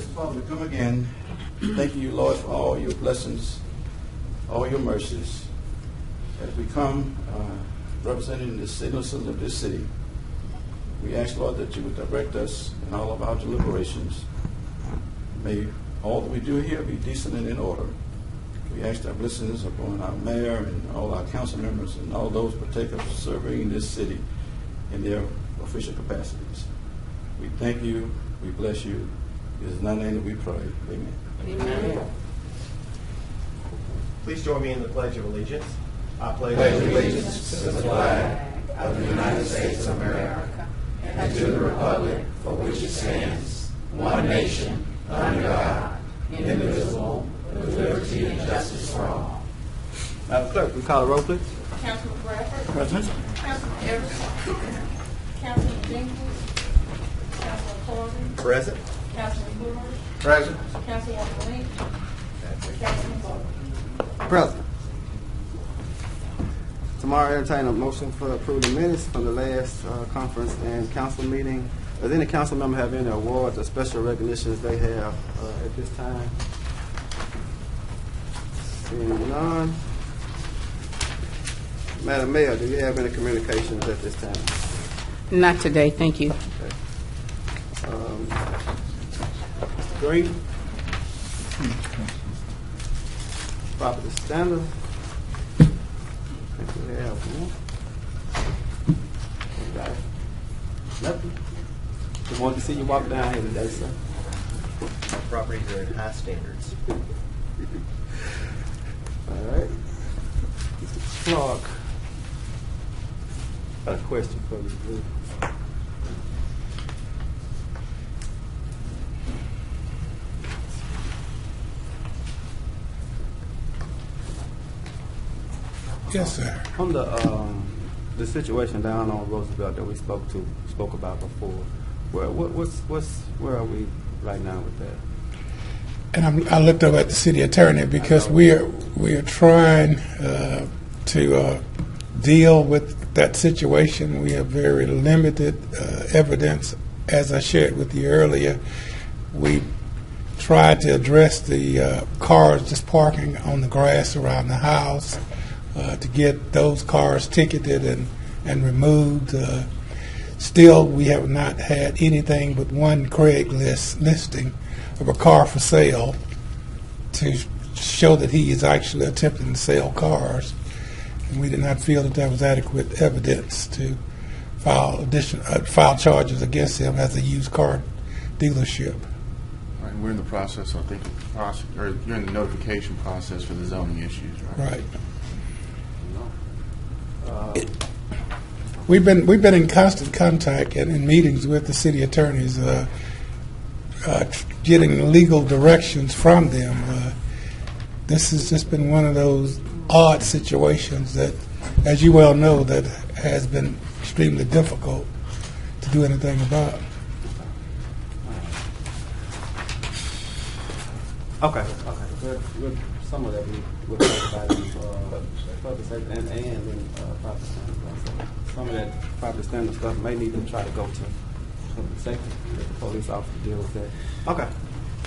Father, we come again, thanking you, Lord, for all your blessings, all your mercies. As we come representing the citizens of this city, we ask, Lord, that you would direct us in all of our deliberations. May all that we do here be decent and in order. We ask our blessings upon our mayor and all our council members and all those partakers serving this city in their official capacities. We thank you. We bless you. It is in thy name that we pray. Amen. Amen. Please join me in the Pledge of Allegiance. I pledge allegiance to the flag of the United States of America and to the republic for which it stands, one nation, under God, indivisible, with liberty and justice for all. Madam Clerk, we call the roll, please. Councilman Bradford. Present. Councilman Everson. Councilman Jenkins. Councilman Corbin. Present. Councilman Brewer. Present. Councilwoman Lynch. Councilman Bowler. Present. Tomorrow, entertain a motion for approving the minutes from the last conference and council meeting. Does any council member have any awards or special recognitions they have at this time? Seeing none. Madam Mayor, do you have any communications at this time? Not today, thank you. Okay. Green. Property standard. I think we have one. Okay. Nothing. Just wanted to see you walk down here today, sir. Our properties are at high standards. All right. Mr. Clark. Got a question for you, please. Yes, sir. On the situation down on Roosevelt that we spoke about before, where are we right now with that? And I looked up at the city attorney because we are trying to deal with that situation. We have very limited evidence. As I shared with you earlier, we tried to address the cars just parking on the grass around the house to get those cars ticketed and removed. Still, we have not had anything but one Craigslist listing of a car for sale to show that he is actually attempting to sell cars. And we did not feel that there was adequate evidence to file charges against him as a used car dealership. All right, we're in the process, I think, or you're in the notification process for the zoning issues, right? Right. We've been in constant contact and in meetings with the city attorneys, getting legal directions from them. This has just been one of those odd situations that, as you well know, that has been extremely difficult to do anything about. Okay. Good. Some of that we'll talk about in public safety and in property standards. Some of that property standard stuff may need to try to go to public safety, let the police officer deal with that. Okay.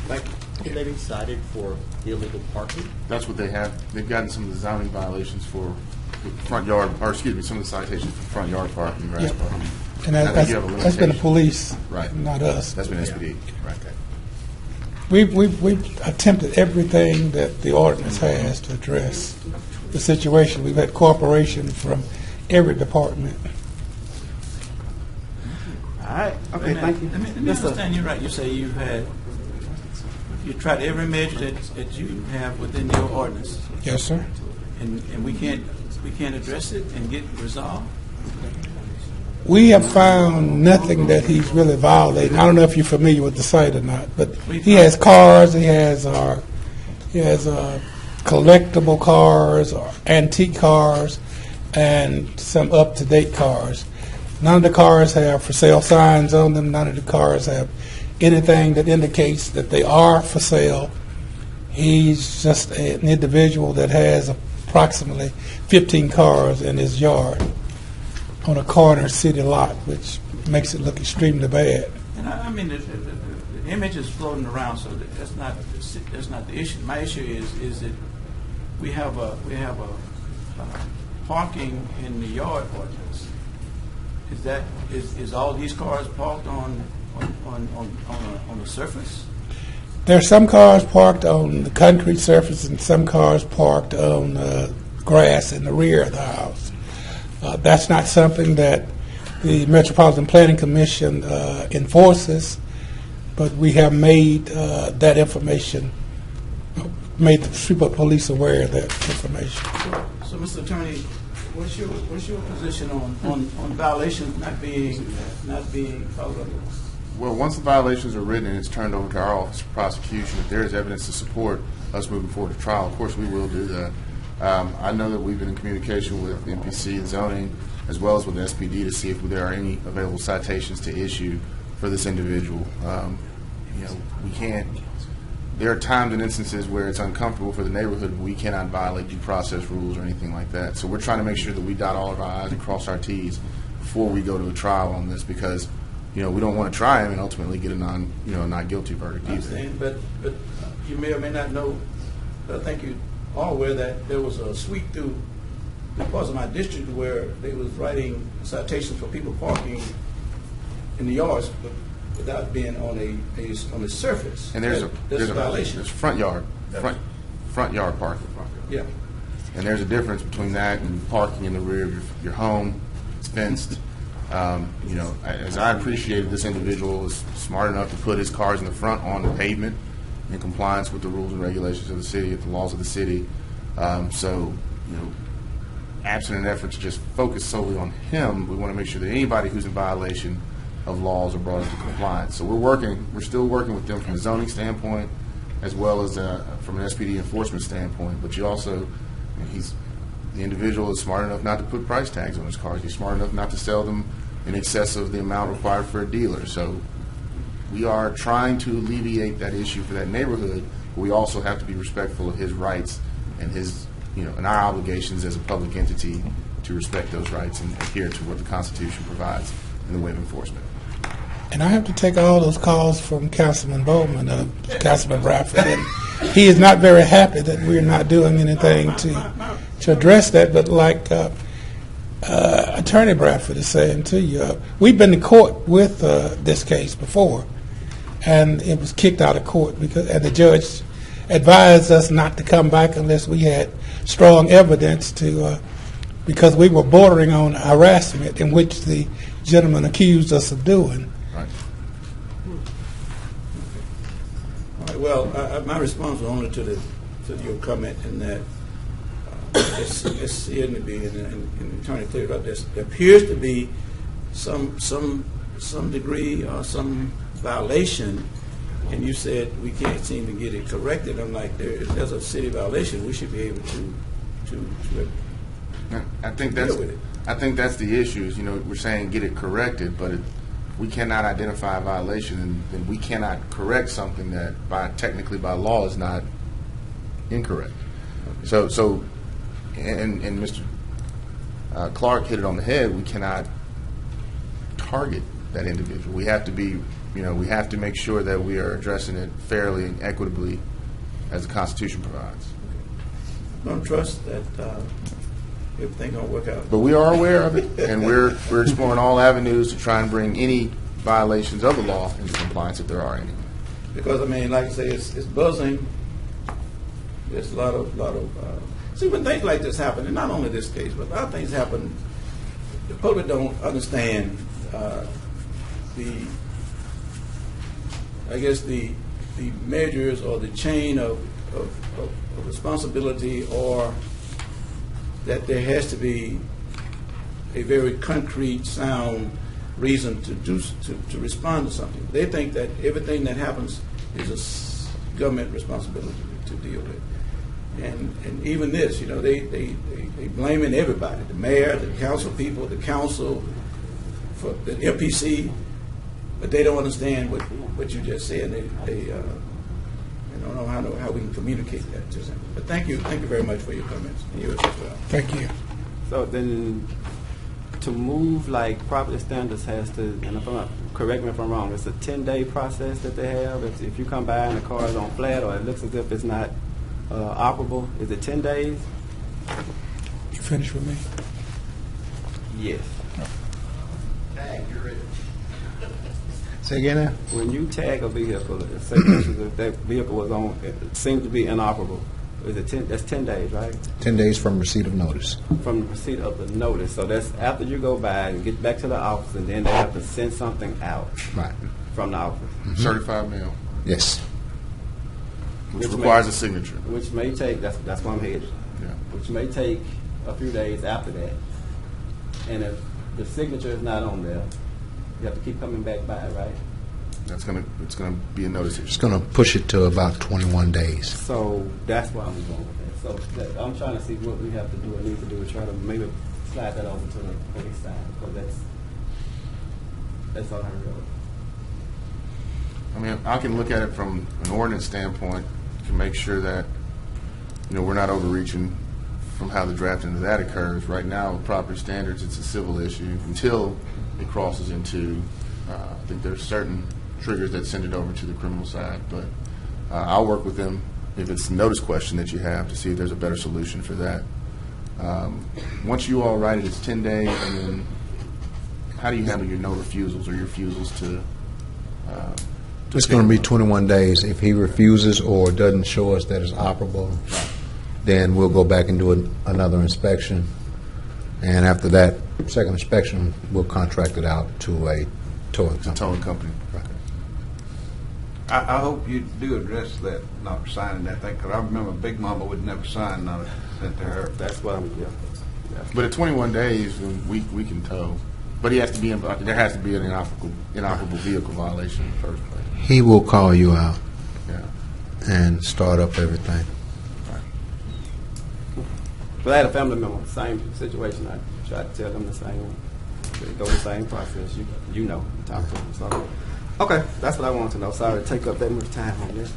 Thank you. Can they be cited for illegal parking? That's what they have. They've gotten some of the zoning violations for front yard, or excuse me, some of the citations for front yard parking, grass Yep. parking. And I think you have a that's been the limitation. police, Right. not us. That's been SPD. Right. We've attempted everything that the ordinance has to address the situation. We've had cooperation from every department. All right. Okay, thank you. Let me understand you right. You say you tried every measure that you have within your ordinance, Yes, sir. and we can't address it and get it resolved. We have found nothing that he's really violating. I don't know if you're familiar with the site or not, but he has cars. He has collectible cars or antique cars and some up-to-date cars. None of the cars have for sale signs on them. None of the cars have anything that indicates that they are for sale. He's just an individual that has approximately 15 cars in his yard on a corner city lot, which makes it look extremely bad. And I mean, image is floating around, so that's not the issue. My issue is that we have a parking in the yard ordinance. Is all these cars parked on the surface? There are some cars parked on the concrete surface and some cars parked on grass in the rear of the house. That's not something that the Metropolitan Planning Commission enforces, but we have made that information, made the Shreveport Police aware of that information. So, Mr. Attorney, what's your position on violations not being followed up? Well, once the violations are written and it's turned over to our Office of Prosecution, if there is evidence to support us moving forward to trial, of course we will do that. I know that we've been in communication with MPC and zoning, as well as with SPD, to see if there are any available citations to issue for this individual. We can't. There are times and instances where it's uncomfortable for the neighborhood, but we cannot violate due process rules or anything like that. So we're trying to make sure that we dot all of our I's and cross our T's before we go to a trial on this, because we don't want to try him and ultimately get a not guilty verdict I either. understand, but you may or may not know, but I think you are aware that there was a sweep through the parts of my district where they was writing citations for people parking in the yards, but without being on a surface. And there's a violation. There's front yard parking. Yeah. And there's a difference between that and parking in the rear of your home. It's fenced. As I appreciated, this individual was smart enough to put his cars in the front on the pavement in compliance with the rules and regulations of the city, the laws of the city. Absent an effort to just focus solely on him, we want to make sure that anybody who's in violation of laws are brought into compliance. So we're still working with them from a zoning standpoint, as well as from an SPD enforcement standpoint. But you also, the individual is smart enough not to put price tags on his cars. He's smart enough not to sell them in excess of the amount required for a dealer. So we are trying to alleviate that issue for that neighborhood, but we also have to be respectful of his rights and his, and our obligations as a public entity to respect those rights and adhere to what the Constitution provides in the way of enforcement. And I have to take all those calls from Councilman Bowman, Councilman Bradford, and he is not very happy that we're not doing anything to address that. But like Attorney Bradford is saying to you, we've been to court with this case before, and it was kicked out of court and the judge advised us not to come back unless we had strong evidence because we were bordering on harassment, in which the gentleman accused us of doing. Right. All right, well, my response was only to your comment in that it's seeing to be, and Attorney cleared up this, there appears to be some degree or some violation, and you said we can't seem to get it corrected. I'm like, if there's a city violation, we should be able to I think deal with it. I think that's the issue. Is we're saying get it corrected, but we cannot identify a violation, and then we cannot correct something that technically by law is not incorrect. Okay. So, and Mr. Clark hit it on the head. We cannot target that individual. We have to be, we have to make sure that we are addressing it fairly and equitably, as the Constitution provides. I don't trust that everything gonna work out. But we are aware of it, and we're exploring all avenues to try and bring any violations of the law into compliance if there are any. Because like I say, it's buzzing. There's a lot of. See, when things like this happen, and not only this case, but a lot of things happen, the public don't understand the measures or the chain of responsibility, or that there has to be a very concrete, sound reason to respond to something. They think that everything that happens is a government responsibility to deal with. And even this, they blaming everybody, the mayor, the council people, the council, for the MPC, but they don't understand what you just said. They don't know how we can communicate that to them. But thank you very much for your comments, and yours as well. Thank you. So then, to move, like property standards has to, and if I'm not, correct me if I'm wrong, it's a 10-day process that they have. If you come by and the car is on flat or it looks as if it's not operable, is it 10 days? You finished with me? Yes. Say again now? When you tag a vehicle, say for instance, if that vehicle was on, it seems to be inoperable. Is it 10? That's 10 days, right? 10 days from receipt of notice. From the receipt of the notice. So that's after you go by and get back to the office, and then they have to send something out Right. from the office, Certified mail, Yes. which Which requires may- a signature. which may take. That's why I'm headed. Yeah. Which may take a few days after that. And if the signature is not on there, you have to keep coming back by, right? It's gonna be a notice It's issue. going to push it to about 21 days. So that's why I'm going with that. So I'm trying to see what we have to do or need to do to try to maybe slide that over to the police side, because that's all I heard. I mean, I can look at it from an ordinance standpoint to make sure that, we're not overreaching from how the drafting of that occurs. Right now, with property standards, it's a civil issue until it crosses into, I think there's certain triggers that send it over to the criminal side. But I'll work with them if it's the notice question that you have to see if there's a better solution for that. Once you all write it, it's 10 days, and then how do you handle your no refusals or your refusals to It's going to be 21 days. If he refuses or doesn't show us that it's operable, then we'll go back and do another inspection. And after that second inspection, we'll contract it out to a towing company. towing company? I hope you do address that, not signing that thing, because I remember Big Mama would never sign none sent to her. That's what I'm. Yeah. But at 21 days, we can tow. But he has to be there has to be an inoperable vehicle violation in the first place. He will call you out Yeah. and start up everything. But I had a family member, same situation. I tried to tell them the same. They go the same process. You know, talk to them. So, okay, that's what I wanted to know. Sorry to take up that much time on this.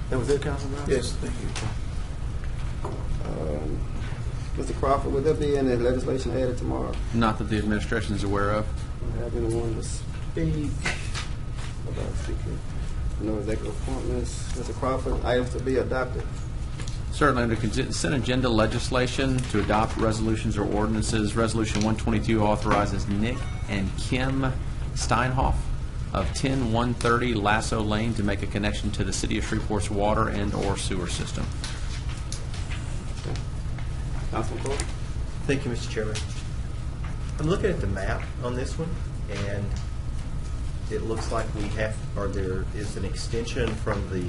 That was it, Councilman? Yes, thank you. Mr. Crawford, would there be any legislation added tomorrow? Not that the administration is aware of. Do you have anyone to speak about speaking? No executive appointments. Mr. Crawford, items to be adopted. Certainly, under consent agenda legislation to adopt resolutions or ordinances, Resolution 122 authorizes Nick and Kim Steinhoff of 10130 Lasso Lane to make a connection to the City of Shreveport's water and/or sewer system. Councilman Court? Thank you, Mr. Chairman. I'm looking at the map on this one, and it looks like there is an extension from the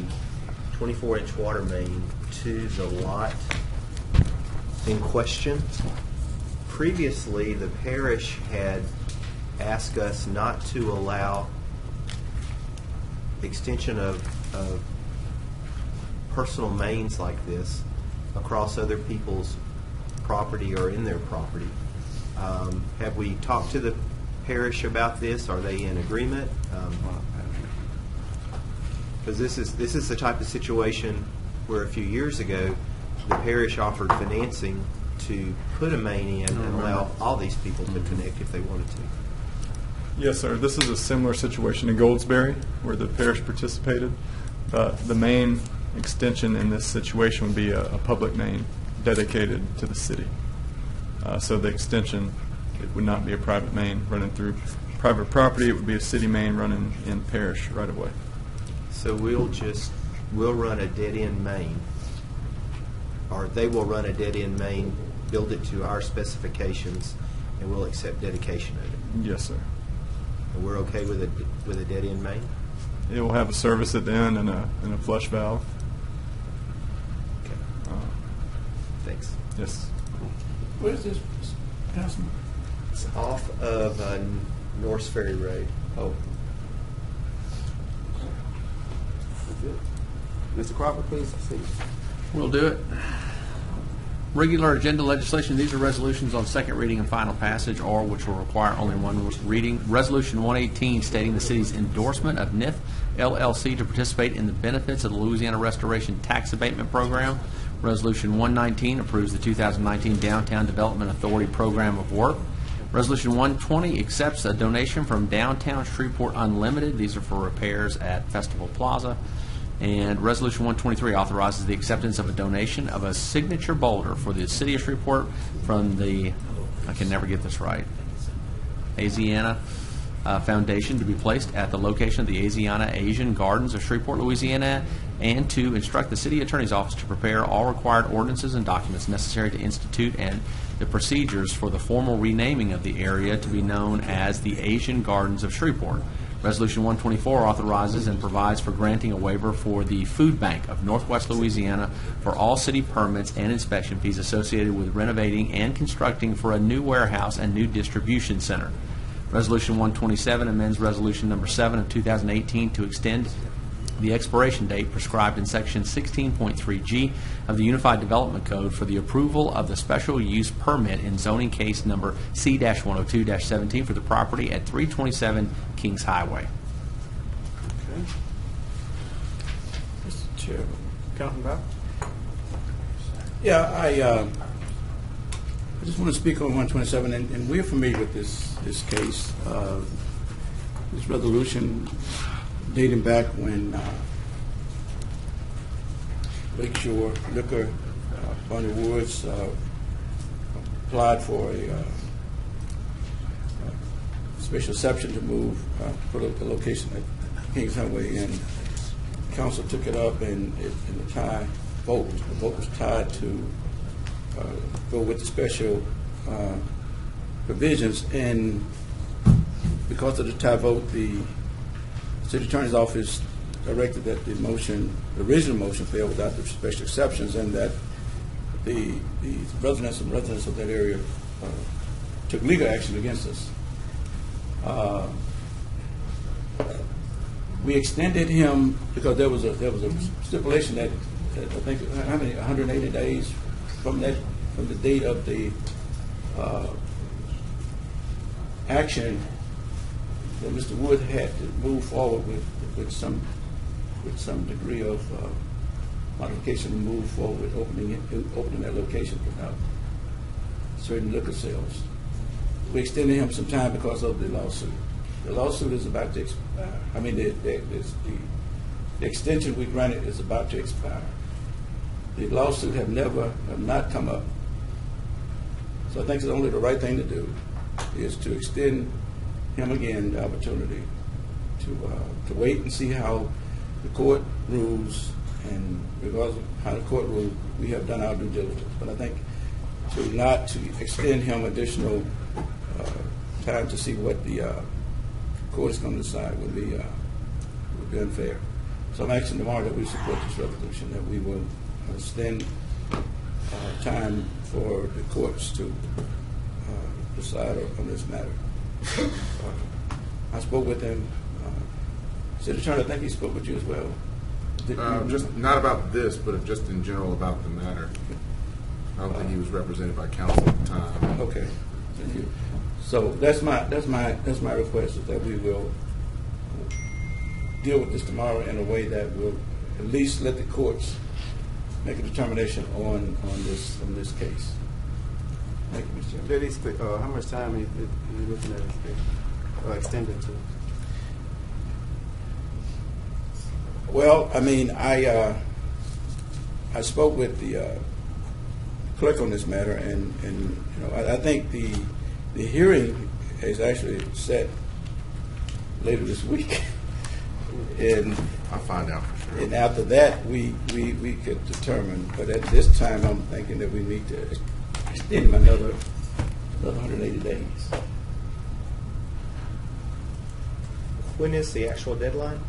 24-inch water main to the lot in question. Previously, the parish had asked us not to allow extension of personal mains like this across other people's property or in their property. Have we talked to the parish about this? Are they in agreement? Because this is the type of situation where a few years ago the parish offered financing to put a main in and allow all these people to connect if they wanted to. Yes, sir. This is a similar situation in Goldsberry where the parish participated. The main extension in this situation would be a public main dedicated to the city. So the extension, it would not be a private main running through private property. It would be a city main running in parish right away. So we'll run a dead-end main, or they will run a dead-end main, build it to our specifications, and we'll accept dedication of it. Yes, sir. And we're okay with a dead-end main? It will have a service at the end and a flush valve. Okay. Thanks. Yes. Where is this, Councilman? It's off of Norse Ferry Road. Oh. Mr. Crawford, please proceed. We'll do it. Regular agenda legislation, these are resolutions on second reading and final passage, or which will require only one reading. Resolution 118 stating the city's endorsement of NIF LLC to participate in the benefits of the Louisiana Restoration Tax Abatement Program. Resolution 119 approves the 2019 Downtown Development Authority Program of Work. Resolution 120 accepts a donation from Downtown Shreveport Unlimited. These are for repairs at Festival Plaza. And Resolution 123 authorizes the acceptance of a donation of a signature boulder for the City of Shreveport from the, I can never get this right, Asiana Foundation to be placed at the location of the Asiana Asian Gardens of Shreveport, Louisiana, and to instruct the City Attorney's Office to prepare all required ordinances and documents necessary to institute and the procedures for the formal renaming of the area to be known as the Asian Gardens of Shreveport. Resolution 124 authorizes and provides for granting a waiver for the Food Bank of Northwest Louisiana for all city permits and inspection fees associated with renovating and constructing for a new warehouse and new distribution center. Resolution 127 amends Resolution Number 7 of 2018 to extend the expiration date prescribed in Section 16.3G of the Unified Development Code for the approval of the special use permit in zoning case number C-102-17 for the property at 327 Kings Highway. Okay. Mr. Chairman. Councilman Bell? Yeah, I just want to speak on 127, and we're familiar with this case. This resolution dating back when Lakeshore Liquor, Bonnie Woods, applied for a special exception to move, put a location at Kings Highway, and council took it up, and in the tie vote, the vote was tied to go with the special provisions, and because of the tie vote, the City Attorney's Office directed that the original motion fail without the special exceptions, and that the residents of that area took legal action against us. We extended him because there was a stipulation that I think 180 days from the date of the action that Mr. Wood had to move forward with some degree of modification to move forward with opening that location without certain liquor sales. We extended him some time because of the lawsuit. The lawsuit is about to expire. I mean, the extension we granted is about to expire. The lawsuit have not come up. So I think it's only the right thing to do is to extend him again the opportunity to wait and see how the court rules, and regardless of how the court rules, we have done our due diligence. But I think to extend him additional time to see what the court is going to decide would be unfair. So I'm asking tomorrow that we support this resolution, that we will extend time for the courts to decide on this matter. I spoke with him. City Attorney, I think he spoke with you as well. Just not about this, but just in general about the matter. I don't think he was represented by counsel at the time. Okay, thank you. So that's my request, is that we will deal with this tomorrow in a way that will at least let the courts make a determination on this case. Thank you, Mr. Chairman. Did he speak, how much time are you looking at this extended to? Well, I mean, I spoke with the clerk on this matter, and you know, I think the hearing is actually set later this week, and I'll find out for sure. And after that, we could determine. But at this time, I'm thinking that we need to extend him another 180 days. When is the actual deadline?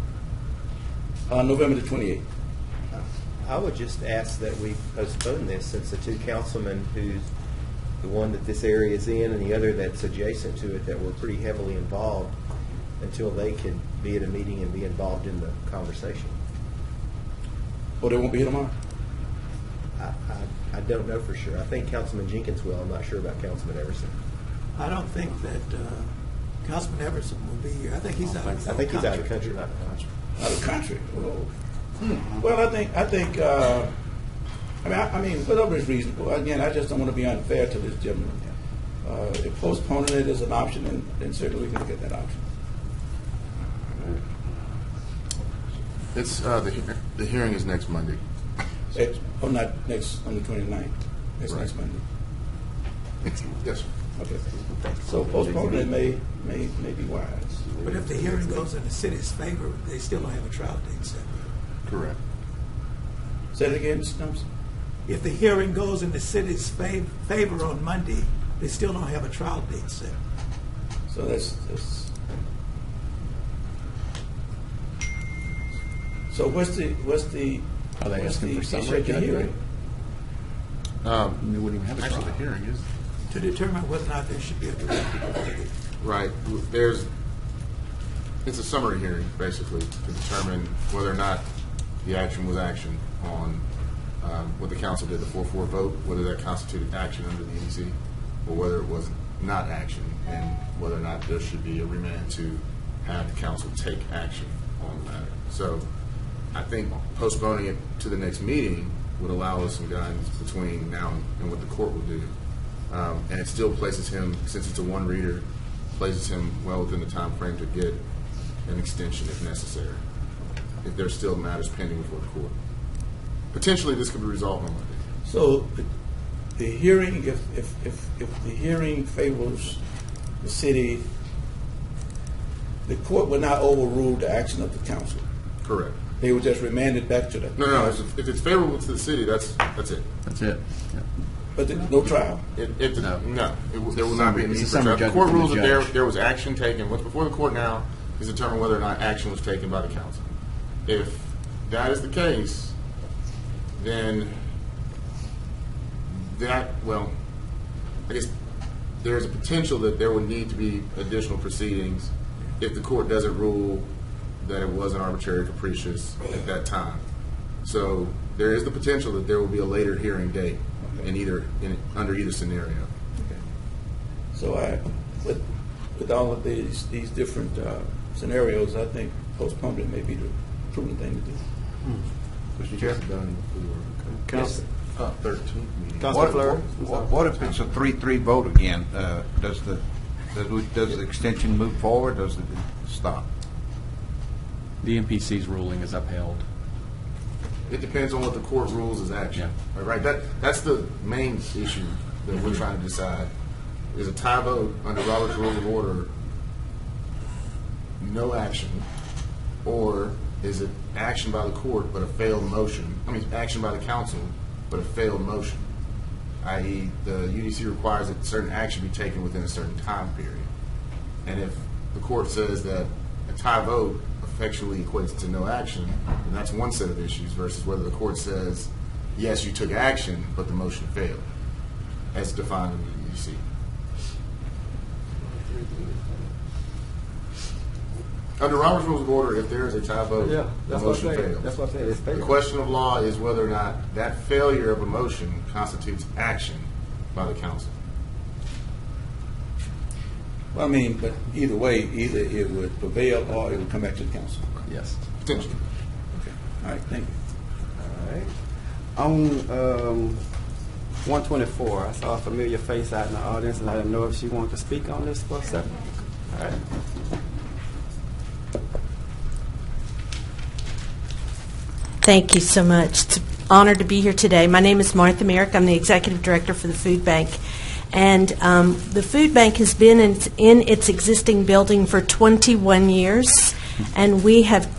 November the 28th. I would just ask that we postpone this, since the two councilmen, who's the one that this area is in and the other that's adjacent to it, that were pretty heavily involved, until they can be at a meeting and be involved in the conversation. Or they won't be here tomorrow? I don't know for sure. I think Councilman Jenkins will. I'm not sure about Councilman Everson. I don't think that Councilman Everson will be here. I think he's out of I think he's out of the country. Out of the country. Oh. Well, I think I mean, whatever is reasonable. Again, I just don't want to be unfair to this gentleman. If postponing it is an option, then certainly we can look at that option. It's, the hearing is next Monday. Not next, on the 29th. Next Monday. Yes, sir. Okay. So postponing it may be wise. But if the hearing goes in the city's favor, they still don't have a trial date set. Correct. Say it again, Mr. Thompson. If the hearing goes in the city's favor on Monday, they still don't have a trial date set. So that's so what's the Are they what's asking the for summary issue at the judgment? hearing? They wouldn't even have a Actually, trial. the hearing is, To determine whether or not there should be a direct. right, it's a summary hearing, basically, to determine whether or not the action was action on what the council did, the 4-4 vote, whether that constituted action under the EDC, or whether it was not action, and whether or not there should be a remand to have the council take action on the matter. So I think postponing it to the next meeting would allow us some guidance between now and what the court will do. And it still places him, since it's a one reader, places him well within the time frame to get an extension if necessary, if there's still matters pending before the court. Potentially, this could be resolved on Monday. So the hearing, if the hearing favors the city, the court will not overrule the action of the council. Correct. They will just remand it back to the No. If it's favorable to the city, that's it. That's it. Yeah. But there's no trial. There will not be a need It's a for summary trial. The judgment court from the rules that judge. there was action taken. What's before the court now is determine whether or not action was taken by the council. If that is the case, then I guess there is a potential that there would need to be additional proceedings if the court doesn't rule that it wasn't arbitrary or capricious at that time. So there is the potential that there will be a later hearing date under either scenario. So with all of these different scenarios, I think postponement may be the prudent thing to do. Mr. Chair? Done before. Council- 13th meeting. Councilman Fleury? What if it's a 3-3 vote again? Does the extension move forward? Does it stop? The MPC's ruling is upheld. It depends on what the court rules as action. Yeah. Right. That's the main issue that we're trying to decide. Is a tie vote under Robert's Rules of Order no action, or is it action by the court but a failed motion? I mean, action by the council but a failed motion, i.e. the UDC requires that certain action be taken within a certain time period. And if the court says that a tie vote effectually equates to no action, then that's one set of issues versus whether the court says, yes, you took action, but the motion failed, as defined in the UDC. Under Robert's Rules of Order, if there is a tie vote, Yeah, the that's what I'm motion saying. fails. That's what I'm saying. It's The fair. question of law is whether or not that failure of a motion constitutes action by the council. Well, I mean, but either way, either it would prevail or it would come back to the council. Yes. Potentially. Okay. All right. Thank you. All right. On 124, I saw a familiar face out in the audience, and I didn't know if she wanted to speak on this for a second. All right. Thank you so much. It's an honor to be here today. My name is Martha Merrick. I'm the Executive Director for the Food Bank. And the Food Bank has been in its existing building for 21 years, and we have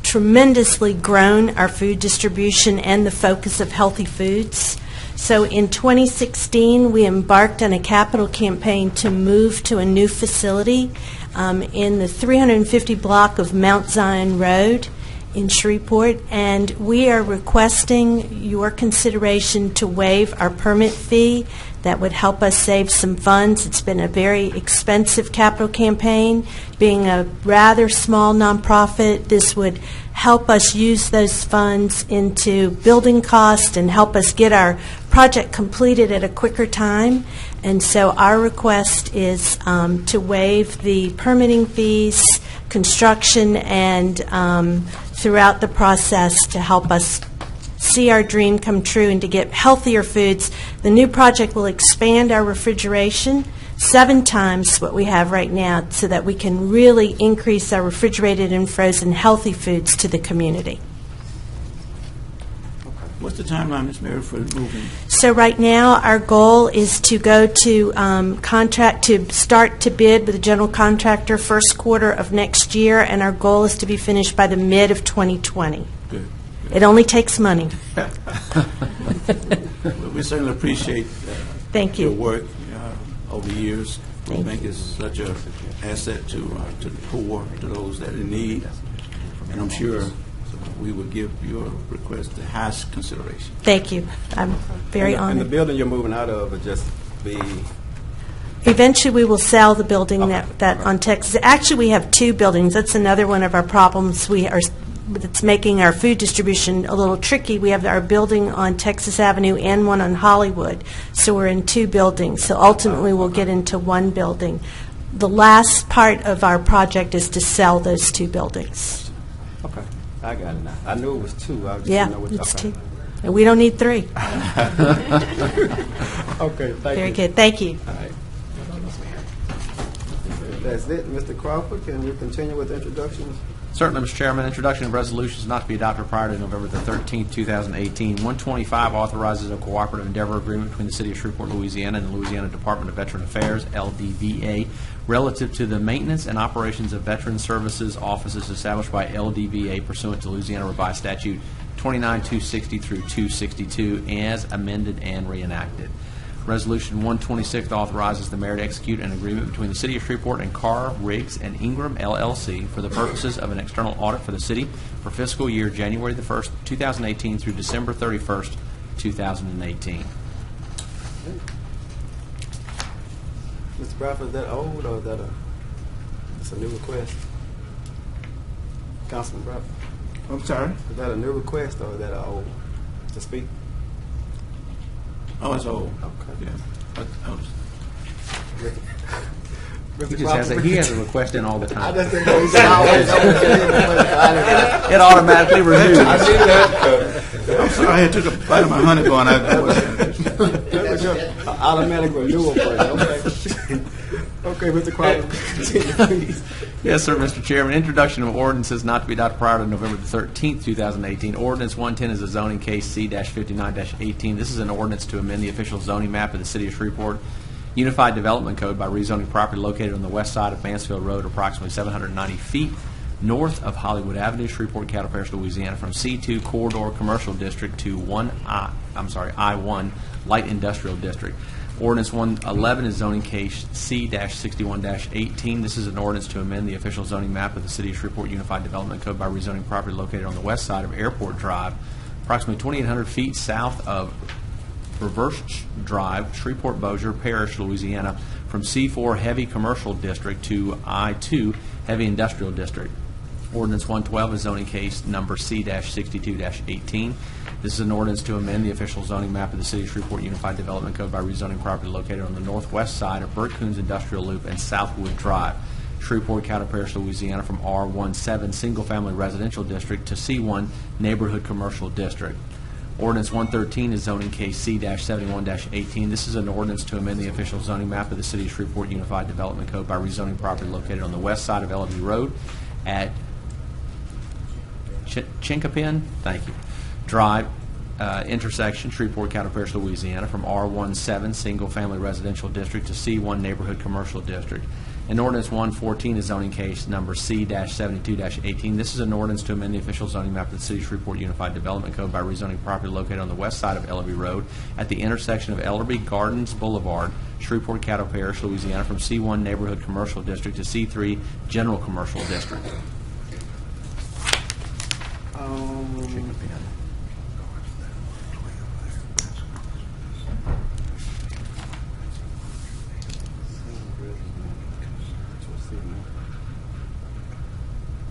tremendously grown our food distribution and the focus of healthy foods. So in 2016, we embarked on a capital campaign to move to a new facility in the 350 block of Mount Zion Road in Shreveport, and we are requesting your consideration to waive our permit fee. That would help us save some funds. It's been a very expensive capital campaign. Being a rather small nonprofit, this would help us use those funds into building costs and help us get our project completed at a quicker time. And so our request is to waive the permitting fees, construction, and throughout the process to help us see our dream come true and to get healthier foods, the new project will expand our refrigeration 7 times what we have right now so that we can really increase our refrigerated and frozen healthy foods to the community. What's the timeline, Ms. Mary, for moving? So right now, our goal is to go to start to bid with the general contractor first quarter of next year, and our goal is to be finished by the mid of 2020. Good. It only takes money. Well, we certainly appreciate Thank you. your work over the years. We Thank think it's such an asset to the poor, to those that are in need, and I'm sure we will give your request the highest consideration. Thank you. I'm very And the honored. building you're moving out of will just be, Eventually, we will sell the building that on Texas. Actually, we have 2 buildings. That's another one of our problems. It's making our food distribution a little tricky. We have our building on Texas Avenue and one on Hollywood, so we're in 2 buildings. So ultimately, we'll get into 1 building. The last part of our project is to sell those 2 buildings. okay, I got it now. I knew it was 2. I just Yeah, didn't know which. it's Okay. 2. And we don't need 3. Okay, thank Very you. good. Thank you. All right. That's it. Mr. Crawford, can we continue with introductions? Certainly, Mr. Chairman. Introduction of resolutions not to be adopted prior to November the 13th, 2018. 125 authorizes a cooperative endeavor agreement between the City of Shreveport, Louisiana, and the Louisiana Department of Veteran Affairs, LDVA, relative to the maintenance and operations of veteran services offices established by LDVA pursuant to Louisiana Revised Statute 29-260 through 262, as amended and reenacted. Resolution 126 authorizes the mayor to execute an agreement between the City of Shreveport and Carr, Riggs, and Ingram, LLC for the purposes of an external audit for the city for fiscal year January the 1st, 2018 through December 31st, 2018. Mr. Bradford, is that old or is that it's a new request? Councilman Bradford, I'm sorry? is that a new request or is that old to speak? Oh, it's old. Okay. Yeah. He just has he has a request in all the I time. just didn't know. It automatically renews. I'm sorry, I took a bite of my honey bun. Automatic renewal for it. Okay. Okay, Mr. Crawford, continue, please. Yes, sir, Mr. Chairman. Introduction of ordinances not to be adopted prior to November the 13th, 2018. Ordinance 110 is a zoning case C-59-18. This is an ordinance to amend the official zoning map of the City of Shreveport Unified Development Code by rezoning property located on the west side of Mansfield Road, approximately 790 feet north of Hollywood Avenue, Shreveport, Cattle Parish, Louisiana, from C2 Corridor Commercial District to I1 Light Industrial District. Ordinance 111 is zoning case C-61-18. This is an ordinance to amend the official zoning map of the City of Shreveport Unified Development Code by rezoning property located on the west side of Airport Drive, approximately 2,800 feet south of Reverse Drive, Shreveport Bossier Parish, Louisiana, from C4 Heavy Commercial District to I2 Heavy Industrial District. Ordinance 112 is zoning case number C-62-18. This is an ordinance to amend the official zoning map of the City of Shreveport Unified Development Code by rezoning property located on the northwest side of Burt Coons Industrial Loop and Southwood Drive, Shreveport, Cattle Parish, Louisiana, from R17 Single Family Residential District to C1 Neighborhood Commercial District. Ordinance 113 is zoning case C-71-18. This is an ordinance to amend the official zoning map of the City of Shreveport Unified Development Code by rezoning property located on the west side of Ellaby Road at Chinkapin, Drive, intersection, Shreveport, Cattle Parish, Louisiana, from R17 Single Family Residential District to C1 Neighborhood Commercial District. And ordinance 114 is zoning case number C-72-18. This is an ordinance to amend the official zoning map of the City of Shreveport Unified Development Code by rezoning property located on the west side of Ellaby Road at the intersection of Ellaby Gardens Boulevard, Shreveport, Cattle Parish, Louisiana, from C1 Neighborhood Commercial District to C3 General Commercial District.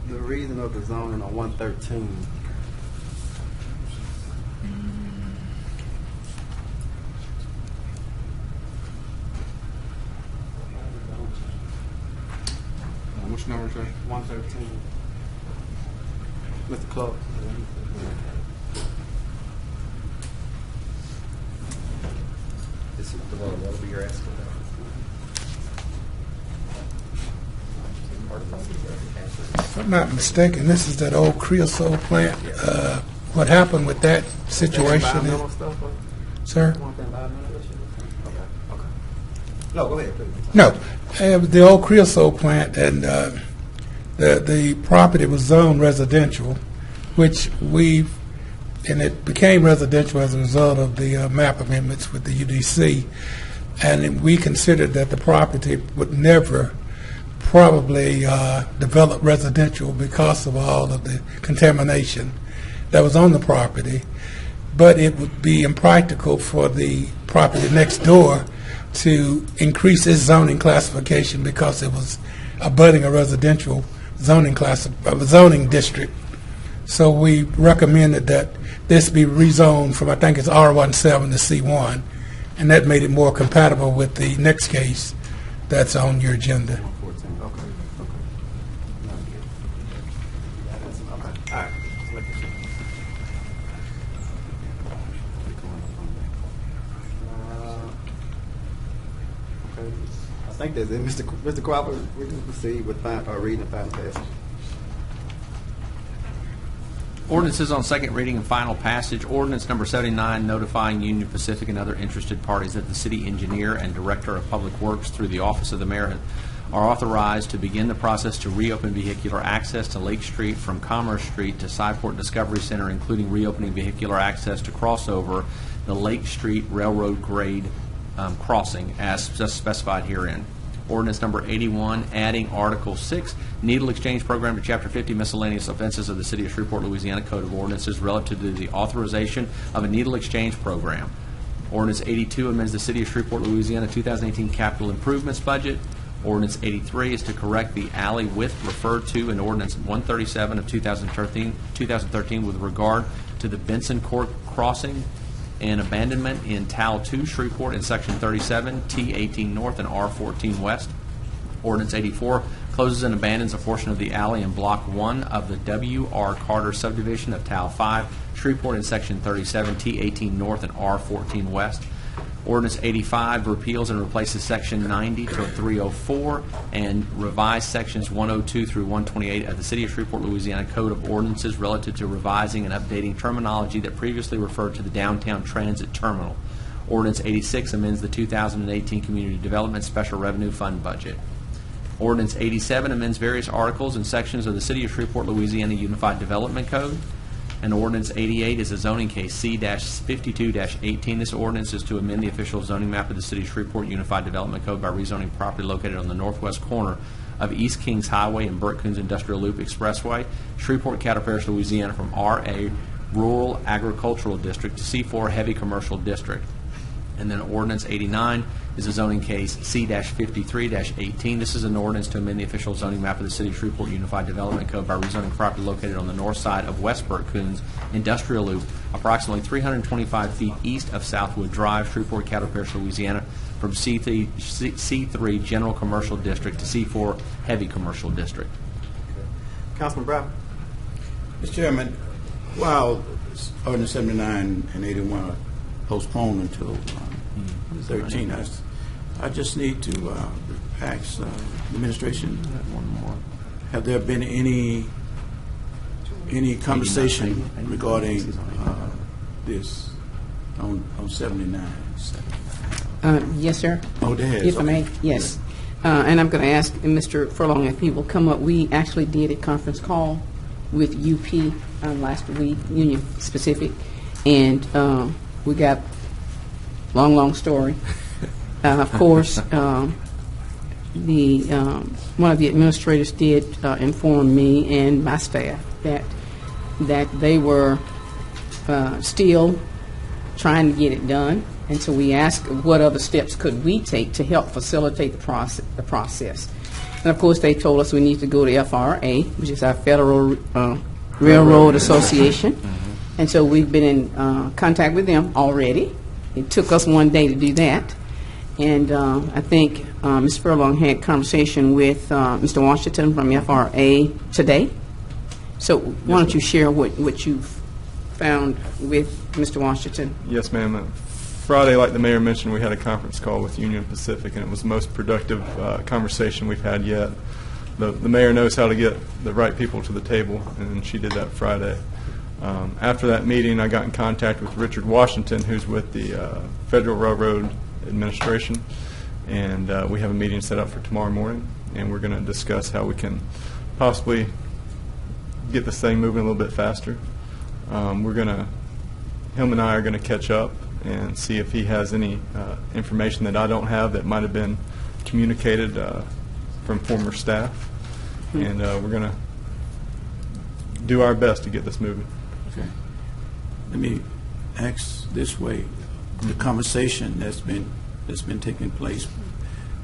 The reason of the zoning on 113. Which number, sir? 113. Mr. Clark. This is the one on Willoughby you're asking about? If I'm not mistaken, this is that old creosote plant. What happened with that situation? Environmental stuff, or Sir? you want the environmental issue? Okay. No, go ahead, please. No, the old creosote plant, and the property was zoned residential, which and it became residential as a result of the map amendments with the UDC, and we considered that the property would never probably develop residential because of all of the contamination that was on the property, but it would be impractical for the property next door to increase its zoning classification because it was abutting a residential zoning district. So we recommended that this be rezoned from, I think it's R17 to C1, and that made it more compatible with the next case that's on your agenda. 14. Okay. All right. Just making sure. Okay. I think that's it. Mr. Crawford, we can proceed with reading the final passage. Ordinances on second reading and final passage. Ordinance number 79, notifying Union Pacific and other interested parties that the city engineer and director of public works through the office of the mayor are authorized to begin the process to reopen vehicular access to Lake Street from Commerce Street to Shreveport Discovery Center, including reopening vehicular access to crossover the Lake Street Railroad grade crossing as specified herein. Ordinance number 81, adding Article 6, needle exchange program to Chapter 50, miscellaneous offenses of the City of Shreveport, Louisiana Code of Ordinances relative to the authorization of a needle exchange program. Ordinance 82 amends the City of Shreveport, Louisiana 2018 capital improvements budget. Ordinance 83 is to correct the alley width referred to in Ordinance 137 of 2013 with regard to the Benson Court crossing and abandonment in TAL 2 Shreveport in Section 37, T18 North and R14 West. Ordinance 84 closes and abandons a portion of the alley in Block 1 of the W.R. Carter subdivision of TAL 5 Shreveport in Section 37, T18 North and R14 West. Ordinance 85 repeals and replaces Section 90 to 304 and revised Sections 102 through 128 of the City of Shreveport, Louisiana Code of Ordinances relative to revising and updating terminology that previously referred to the downtown transit terminal. Ordinance 86 amends the 2018 Community Development Special Revenue Fund budget. Ordinance 87 amends various articles and sections of the City of Shreveport, Louisiana Unified Development Code. And Ordinance 88 is a zoning case C-52-18. This ordinance is to amend the official zoning map of the City of Shreveport Unified Development Code by rezoning property located on the northwest corner of East Kings Highway and Burt Coons Industrial Loop Expressway, Shreveport, Cattle Parish, Louisiana, from R.A. Rural Agricultural District to C4 Heavy Commercial District. And then Ordinance 89 is a zoning case C-53-18. This is an ordinance to amend the official zoning map of the City of Shreveport Unified Development Code by rezoning property located on the north side of West Burt Coons Industrial Loop, approximately 325 feet east of Southwood Drive, Shreveport, Cattle Parish, Louisiana, from C3 General Commercial District to C4 Heavy Commercial District. Councilman Brown. Mr. Chairman, while Ordinance 79 and 81 are postponed until the 13th, I just need to ask the administration, have there been any conversation regarding this on 79? Yes, sir. Oh, there is. If I may, yes. And I'm going to ask Mr. Furlong if he will come up. We actually did a conference call with UP last week, Union Pacific, and we got long story. Of course, one of the administrators did inform me and my staff that they were still trying to get it done, and so we asked what other steps could we take to help facilitate the process. And of course, they told us we need to go to FRA, which is our Federal Railroad Association. And so we've been in contact with them already. It took us one day to do that. And I think Ms. Furlong had conversation with Mr. Washington from FRA today. So why don't you share what you've found with Mr. Washington? Yes, ma'am. Friday, like the mayor mentioned, we had a conference call with Union Pacific, and it was the most productive conversation we've had yet. The mayor knows how to get the right people to the table, and she did that Friday. After that meeting, I got in contact with Richard Washington, who's with the Federal Railroad Administration, and we have a meeting set up for tomorrow morning, and we're going to discuss how we can possibly get this thing moving a little bit faster. Him and I are going to catch up and see if he has any information that I don't have that might have been communicated from former staff, and we're going to do our best to get this moving. Okay. Let me ask this way: the conversation that's been taking place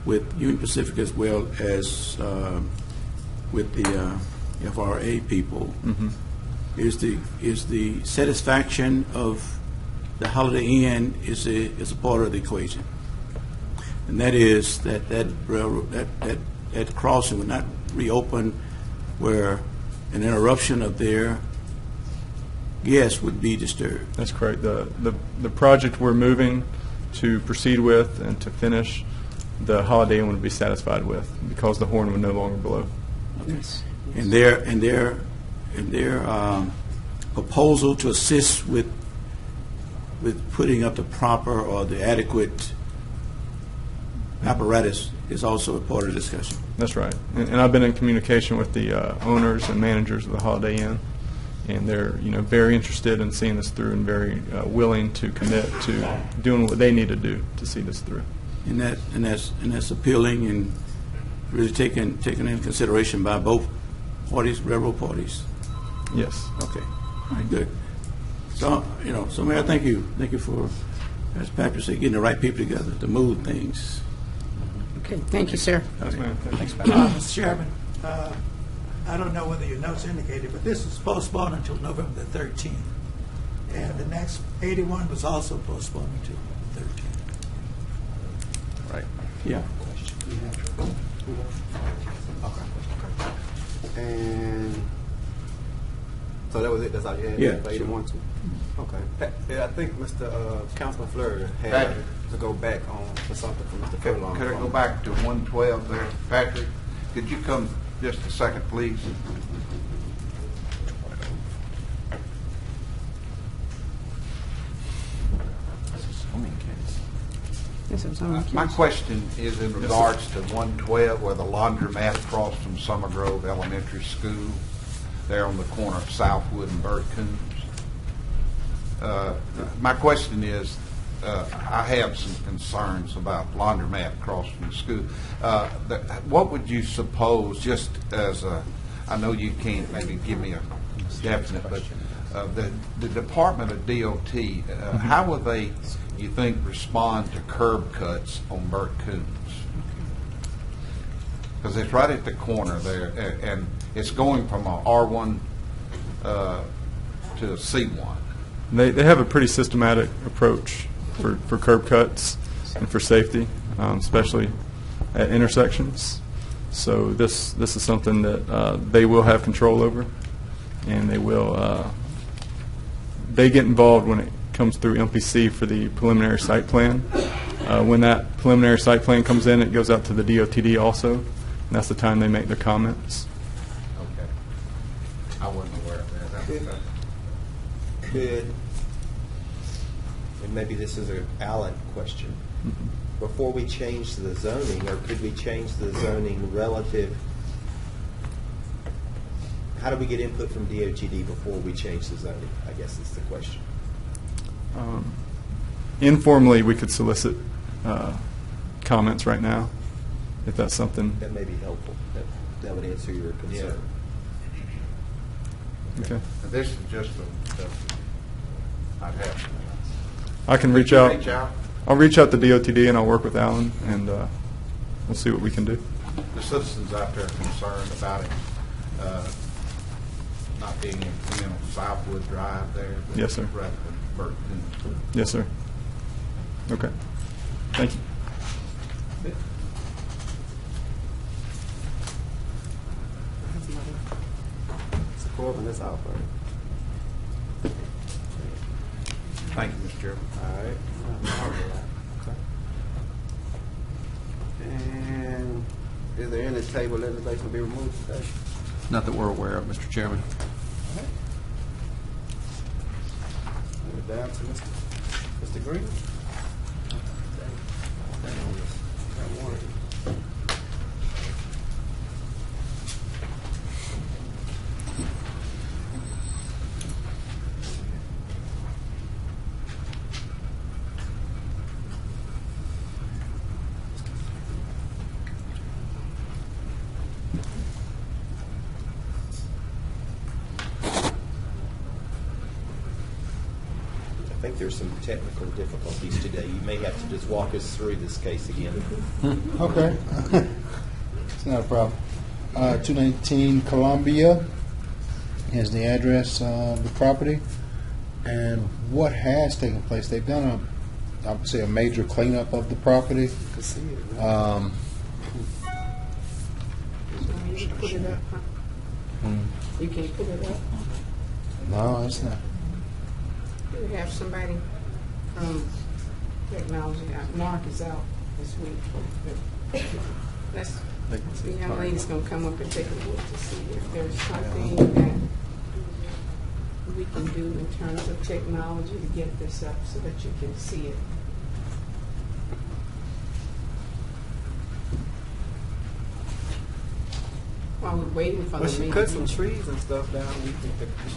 with Union Pacific as well as with the FRA people, is the satisfaction of the Holiday Inn is a part of the equation, and that is that railroad that crossing would not reopen, where an interruption of their guests would be disturbed. That's correct. The project we're moving to proceed with and to finish, the Holiday Inn would be satisfied with, because the horn would no longer blow. Yes. And their proposal to assist with putting up the proper or the adequate apparatus is also a part of the discussion. That's right. And I've been in communication with the owners and managers of the Holiday Inn, and they're very interested in seeing this through and very willing to commit to doing what they need to do to see this through. And that's appealing and really taken into consideration by both parties, railroad parties. Yes. Okay. All right. Good. So so Mayor, thank you for, as Patrick said, getting the right people together to move things. Okay, thank you, sir. Yes, ma'am. Thanks. Mr. Chairman, I don't know whether your notes indicated, but this was postponed until November the 13th. And the next 81 was also postponed until the 13th. Right. Yeah. And so that was it. That's all you had. Yeah, For 81 too. Okay. I think Mr. Councilman Fleury had Patrick. to go back on for something from Mr. Could Furlong. I go back to 112 there? Patrick, could you come just a second, please? This is on My question is in regards to 112, where the laundromat across from Summer Grove Elementary School, there on the corner of Southwood and Burt Coombs. My question is, I have some concerns about laundromat across from the school. What would you suppose, just as a, I know you can't maybe give me a definite, but the Department of DOT, how will they, you think, respond to curb cuts on Burt Coombs? Because it's right at the corner there, and it's going from a R1 to a C1. They have a pretty systematic approach for curb cuts and for safety, especially at intersections. So this is something that they will have control over, and they get involved when it comes through MPC for the preliminary site plan. When that preliminary site plan comes in, it goes out to the DOTD also, and that's the time they make their comments. Okay. I wasn't aware of that. Could, and maybe this is an Allen question, before we change the zoning, or could we change the zoning relative, how do we get input from DOTD before we change the zoning, I guess is the question. Informally, we could solicit comments right now, if that's something. That may be helpful. That would answer your concern. Okay. This is just I'd have. I can reach out. I'll reach out to DOTD and I'll work with Alan, and we'll see what we can do. The citizens out there are concerned about it not being in Southwood Drive there. but Yes, sir. rather than Burton. Yes, sir. Okay. Thank you. Mr. Corbin, that's all for it. Thank you, Mr. Chairman. All right. And is there any table legislation to be removed today? Not that we're aware of, Mr. Chairman. We're down to Mr. Green. Got one. I think there's some technical difficulties today. You may have to just walk us through this case again. Okay. It's not a problem. 219 Columbia is the address of the property. And what has taken place, they've done I would say a major cleanup of the property. Can see it. You can put it up, huh? You can't put it up. No, it's not. We have somebody from technology. Mark is out this week. But the young lady's going to come up and take a look to see if there's something that we can do in terms of technology to get this up so that you can see it. While we're waiting for Well, the she meeting. cut some trees and stuff down. She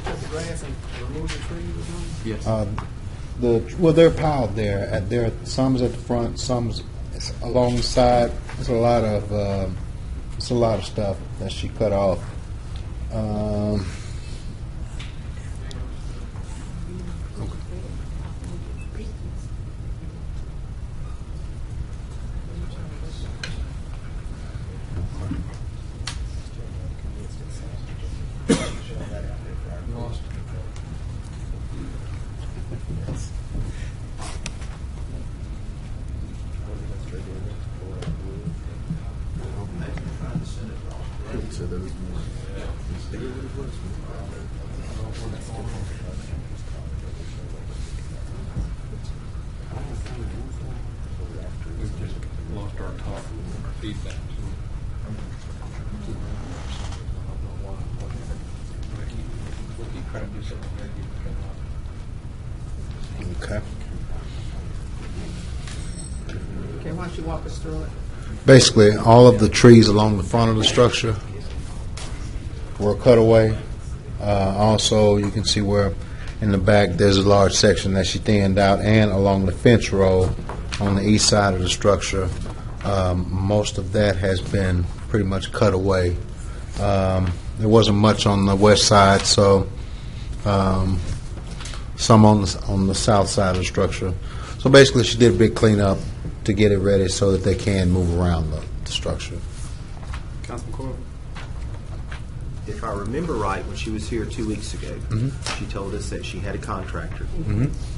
cut the grass and remove the trees or something? Yes. Well, they're piled there. Some's at the front, some's along the side. It's a lot of stuff that she cut off. Lost our talk, our feedback. We'll keep trying to do something. Okay. Okay, why don't you walk us through it? Basically, all of the trees along the front of the structure were cut away. Also, you can see where in the back there's a large section that she thinned out, and along the fence row on the east side of the structure, most of that has been pretty much cut away. There wasn't much on the west side, so some on the south side of the structure. So basically, she did a big cleanup to get it ready so that they can move around the structure. Councilman Corbin? If I remember right, when she was here 2 weeks ago, she told us that she had a contractor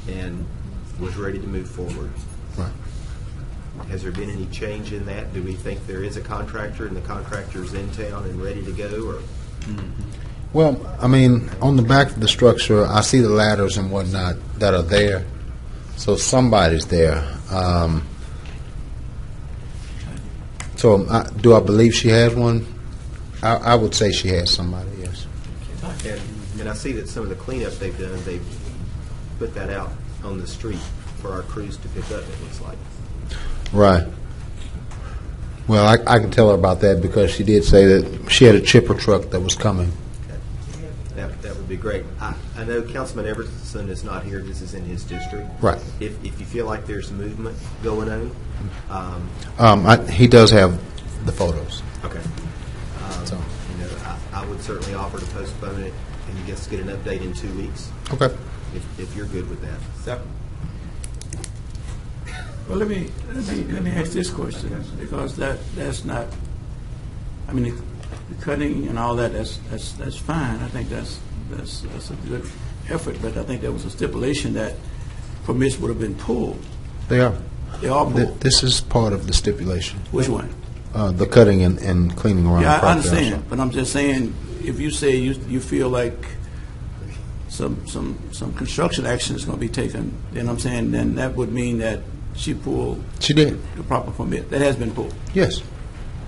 and was ready to move forward. Right. Has there been any change in that? Do we think there is a contractor and the contractor's in town and ready to go? Or Well, I mean, on the back of the structure, I see the ladders and whatnot that are there. So somebody's there. Do I believe she has one? I would say she has somebody, yes. and I see that some of the cleanup they've done, they've put that out on the street for our crews to pick up, it looks like. Right. Well, I can tell her about that because she did say that she had a chipper truck that was coming. That would be great. I know Councilman Everson is not here. This is in his district. Right. If you feel like there's movement going on, He does have the photos. okay. So. You know, I would certainly offer to postpone it and just get an update in 2 weeks, Okay. if you're good with that. Second. Well, let me ask this question, because that's not, I mean, the cutting and all that, that's fine. I think that's a good effort, but I think there was a stipulation that permits would have been pulled. They are. They are pulled. This is part of the stipulation. Which one? The cutting and cleaning around the Yeah, I property. understand, but I'm just saying, if you say you feel like some construction action is going to be taken, then I'm saying then that would mean that she pulled She did. the proper permit. That has been pulled. Yes.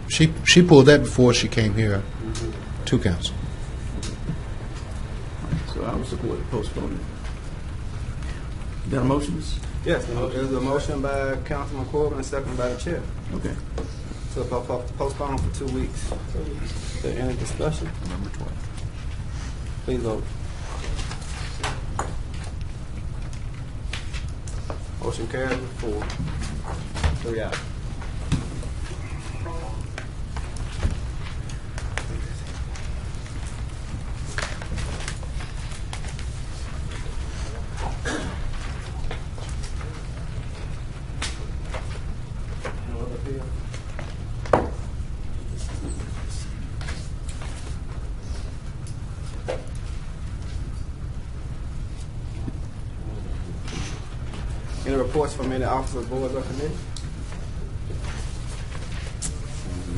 She pulled that before she came here to council. So I would support postponing. Is that a motion? Yes, there's a motion by Councilman Corbin and second by the chair. Okay. So postpone for 2 weeks. Is there any discussion? Number 12. Please vote. Motion carries with 4. 3 out. No other appeal? Any reports from any officers, boards, or committees?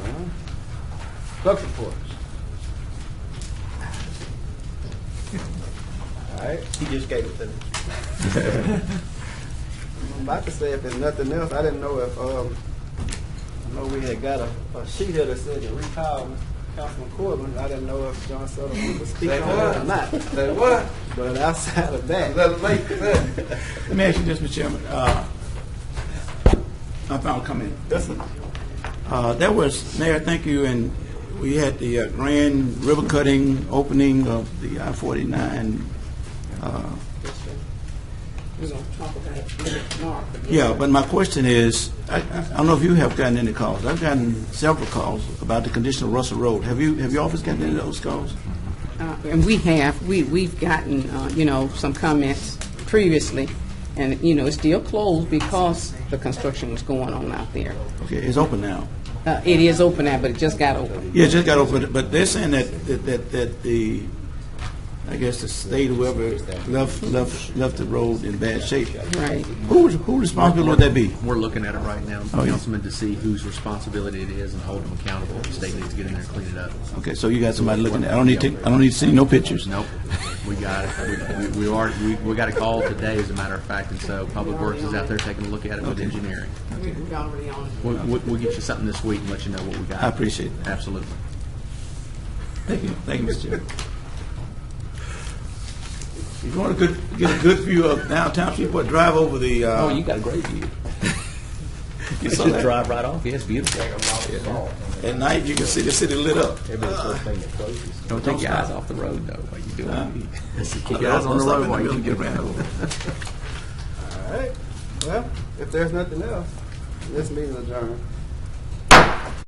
None. Clerk's reports. All right. He just gave it to me. I'm about to say if there's nothing else, I didn't know if, I know we had got a sheet here that said to recall Councilman Corbin. I didn't know if John Sutter wanted to speak on it or not. Say what? But outside of that. Let me ask you this, Mr. Chairman. I found a comment. That was, Mayor, thank you, and we had the grand river cutting opening of the I-49. We're going to talk about it tomorrow. Yeah, but my question is, I don't know if you have gotten any calls. I've gotten several calls about the condition of Russell Road. Have you officers gotten any of those calls? And we've gotten, some comments previously, and, it's still closed because the construction was going on out there. Okay, it's open now. It is open now, but it just got open. Yeah, it just got open, but they're saying that the, I guess the state, whoever left the road in bad shape. Right. Who responsible would that be? We're looking at it right now, Oh, yeah. Councilman, to see whose responsibility it is and hold them accountable. The state needs to get in there and clean it up. Okay, so you got somebody looking at it. I don't need to see no pictures. Nope, we got it. We got a call today, as a matter of fact, and so Public Works is out there taking a look at it with engineering. We're already on it. We'll get you something this week and let you know what we got. I appreciate it. Absolutely. Thank you, Mr. Chairman. If you want to get a good view of downtown Shreveport, drive over the. You got a great view. You saw Just that? drive right off. Yeah, it's beautiful. At night, you can see the city lit up. Don't take your eyes off the road, though, while you do it. Keep your Don't eyes on the stop road in while middle you and do get ran over. All right. Well, if there's nothing else, this meeting is adjourned.